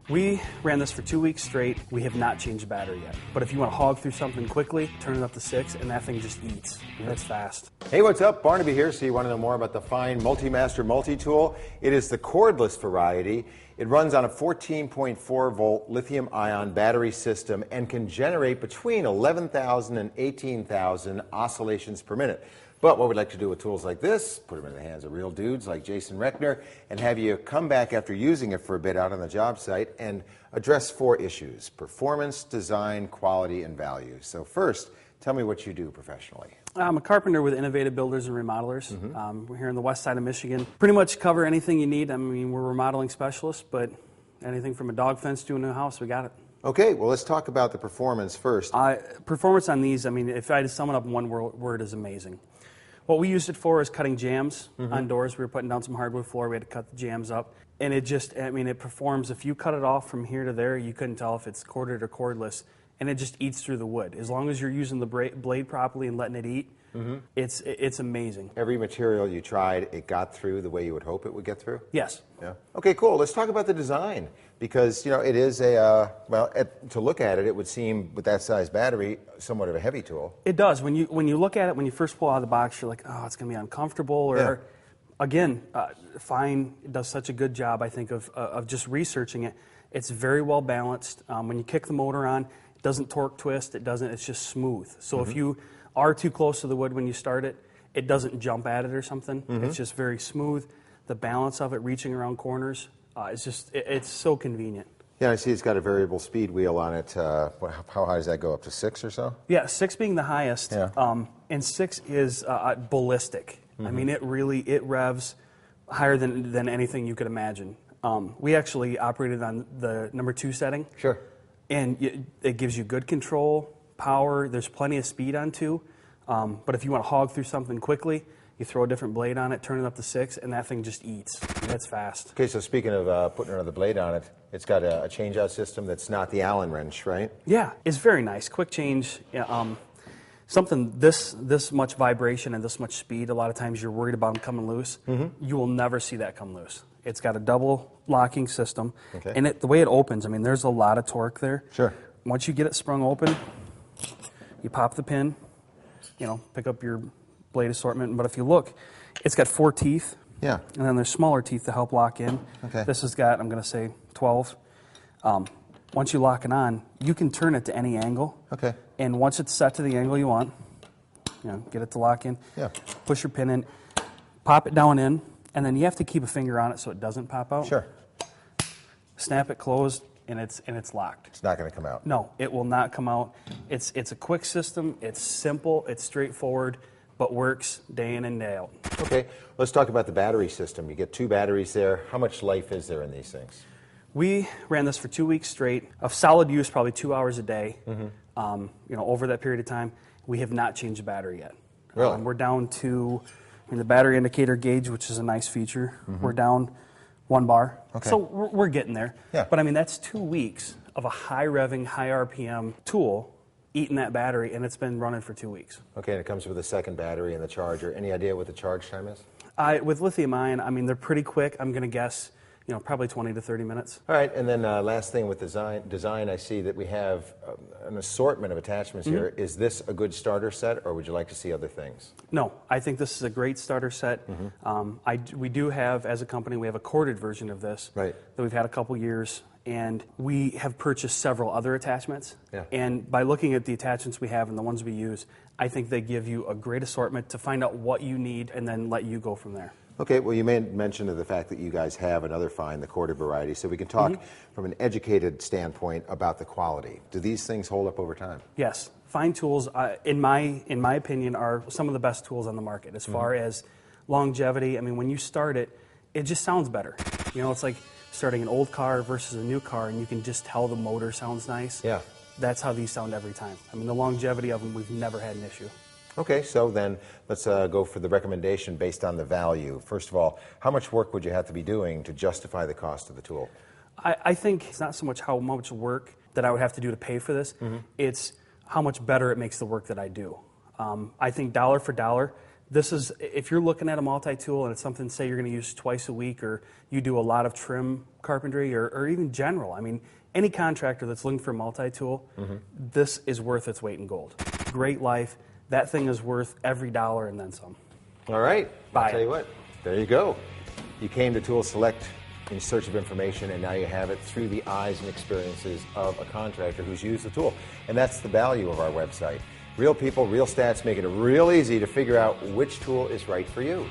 We ran this for 2 weeks straight. We have not changed the battery yet. But if you want to hog through something quickly, turn it up to 6, and that thing just eats. That's fast. Hey, what's up? Barnaby here. So you want to know more about the FEIN MultiMaster multi-tool? It is the cordless variety. It runs on a 14.4 volt lithium-ion battery system and can generate between 11,000 and 18,000 oscillations per minute. But what we'd like to do with tools like this, put them in the hands of real dudes like Jason Reckner, and have you come back after using it for a bit out on the job site and address 4 issues: performance, design, quality, and value. So first, tell me what you do professionally. I'm a carpenter with Innovative Builders and Remodelers. We're here on the west side of Michigan. Pretty much cover anything you need. I mean, we're remodeling specialists, but anything from a dog fence to a new house, we got it. Okay, well, let's talk about the performance first. Performance on these, I mean, if I had to sum it up in one word, is amazing. What we used it for is cutting jams on doors. We were putting down some hardwood floor. We had to cut the jams up. And it just, I mean, it performs. If you cut it off from here to there, you couldn't tell if it's corded or cordless. And it just eats through the wood. As long as you're using the blade properly and letting it eat, it's amazing. Every material you tried, it got through the way you would hope it would get through? Yes. Yeah. Okay, cool. Let's talk about the design. Because, you know, it is a, to look at it, it would seem, with that size battery, somewhat of a heavy tool. It does. When you look at it, when you first pull out of the box, you're like, oh, it's going to be uncomfortable. Or, again, FEIN does such a good job, I think, of just researching it. It's very well balanced. When you kick the motor on, it doesn't torque twist. It doesn't. It's just smooth. So if you are too close to the wood when you start it, it doesn't jump at it or something. It's just very smooth. The balance of it, reaching around corners, it's so convenient. Yeah, I see it's got a variable speed wheel on it. How high does that go, up to 6 or so? Yeah, 6 being the highest, and 6 is ballistic. I mean, it revs higher than anything you could imagine. We actually operated on the number 2 setting. Sure. And it gives you good control, power. There's plenty of speed on 2. But if you want to hog through something quickly, you throw a different blade on it, turn it up to 6, and that thing just eats. That's fast. Okay, so speaking of putting another blade on it, it's got a change-out system that's not the Allen wrench, right? Yeah, it's very nice. Quick change. Something this much vibration and this much speed, a lot of times you're worried about them coming loose. You will never see that come loose. It's got a double locking system. Okay. And the way it opens, I mean, there's a lot of torque there. Sure. Once you get it sprung open, you pop the pin, pick up your blade assortment. But if you look, it's got 4 teeth. Yeah. And then there's smaller teeth to help lock in. Okay. This has got, I'm going to say, 12. Once you lock it on, you can turn it to any angle. Okay. And once it's set to the angle you want, get it to lock in. Yeah. Push your pin in, pop it down in, and then you have to keep a finger on it so it doesn't pop out. Sure. Snap it closed, and it's locked. It's not going to come out. No, it will not come out. It's a quick system. It's simple. It's straightforward, but works day in and day out. Okay, let's talk about the battery system. You get 2 batteries there. How much life is there in these things? We ran this for 2 weeks straight, of solid use, probably 2 hours a day. Over that period of time, we have not changed the battery yet. Really? We're down to, the battery indicator gauge, which is a nice feature. We're down 1 bar. Okay. So we're getting there. Yeah. But I mean, that's 2 weeks of a high revving, high RPM tool eating that battery, and it's been running for 2 weeks. Okay, and it comes with a second battery and the charger. Any idea what the charge time is? With lithium ion, I mean, they're pretty quick. I'm going to guess, probably 20 to 30 minutes. All right, and then last thing with design, I see that we have an assortment of attachments here. Is this a good starter set, or would you like to see other things? No, I think this is a great starter set. We do have, as a company, we have a corded version of this that we've had a couple years, and we have purchased several other attachments. Yeah. And by looking at the attachments we have and the ones we use, I think they give you a great assortment to find out what you need and then let you go from there. Okay, well, you made mention of the fact that you guys have another FEIN, the corded variety, so we can talk from an educated standpoint about the quality. Do these things hold up over time? Yes. FEIN tools, in my opinion, are some of the best tools on the market as far as longevity. I mean, when you start it, it just sounds better. It's like starting an old car versus a new car, and you can just tell the motor sounds nice. Yeah. That's how these sound every time. I mean, the longevity of them, we've never had an issue. Okay, so then let's go for the recommendation based on the value. First of all, how much work would you have to be doing to justify the cost of the tool? I think it's not so much how much work that I would have to do to pay for this, it's how much better it makes the work that I do. I think dollar for dollar, This is, if you're looking at a multi-tool and it's something, say, you're going to use twice a week, or you do a lot of trim carpentry, or even general. I mean, any contractor that's looking for a multi-tool, this is worth its weight in gold. Great life. That thing is worth every dollar and then some. All right. Buy I'll tell it. you what. There you go. You came to Tool Select in search of information, and now you have it through the eyes and experiences of a contractor who's used the tool. And that's the value of our website. Real people, real stats, making it real easy to figure out which tool is right for you.